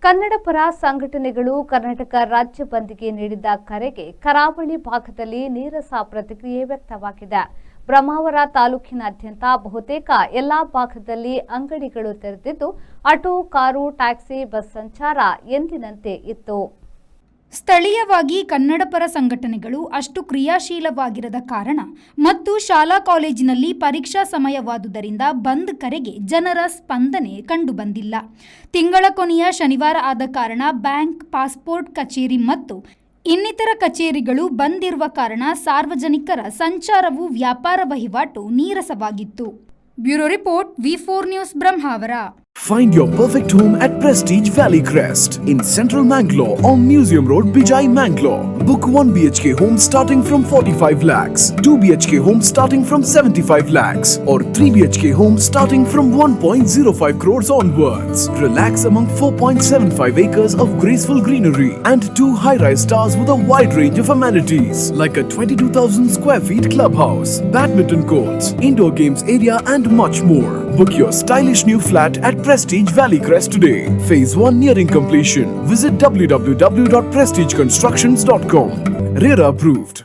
ಕನ್ನಡ ಪರ ಸಂಘಟನೆಗಳು ಕರ್ನಾಟಕ ರಾಜ್ಯ ಬಂದ್ಗೆ ನೀಡಿದ ಕರೆಗೆ ಕರಾವಳಿ ಭಾಗದಲ್ಲಿ ನೀರಸ ಪ್ರತಿಕ್ರಿಯೆ ವ್ಯಕ್ತವಾಗಿದೆ. ಬ್ರಹ್ಮಾವರ ತಾಲೂಕಿನಾದ್ಯಂತ ಬಹುತೇಕ ಎಲ್ಲಾ ಭಾಗದಲ್ಲಿ ಅಂಗಡಿಗಳು ತೆರೆದಿದ್ದು ಆಟೋ, ಕಾರು, ಟ್ಯಾಕ್ಸಿ, ಬಸ್ ಸಂಚಾರ ಎಂದಿನಂತೆ ಇತ್ತು. ಸ್ಥಳೀಯವಾಗಿ ಕನ್ನಡಪರ ಸಂಘಟನೆಗಳು ಅಷ್ಟು ಕ್ರಿಯಾಶೀಲವಾಗಿರದ ಕಾರಣ ಮತ್ತು ಶಾಲಾ ಕಾಲೇಜಿನಲ್ಲಿ ಪರೀಕ್ಷಾ ಸಮಯವಾದುದರಿಂದ ಬಂದ್ ಕರೆಗೆ ಜನರ ಸ್ಪಂದನೆ ಕಂಡುಬಂದಿಲ್ಲ. ತಿಂಗಳ ಕೊನೆಯ ಶನಿವಾರ ಆದ ಕಾರಣ ಬ್ಯಾಂಕ್, ಪಾಸ್ಪೋರ್ಟ್ ಕಚೇರಿ ಮತ್ತು ಇನ್ನಿತರ ಕಚೇರಿಗಳು ಬಂದ್ ಇರುವ ಕಾರಣ ಸಾರ್ವಜನಿಕರ ಸಂಚಾರವು ವ್ಯಾಪಾರ ವಹಿವಾಟು ನೀರಸವಾಗಿತ್ತು. Bureau report, V4 news, Brahmavar. Find your perfect home at Prestige Valley Crest in Central Mangalore on Museum Road, Bijai, Mangalore. Book 1 BHK home starting from 45 lakhs, 2 BHK home starting from 75 lakhs or 3 BHK home starting from 1.05 crores onwards. Relax among 4.75 acres of graceful greenery and 2 high-rise towers with a wide range of amenities like a 22,000 square feet clubhouse, badminton courts, indoor games area and much more. Book your stylish new flat at Prestige Valley Crest today. Phase 1 nearing completion. Visit www.prestigeconstructions.com. RERA approved.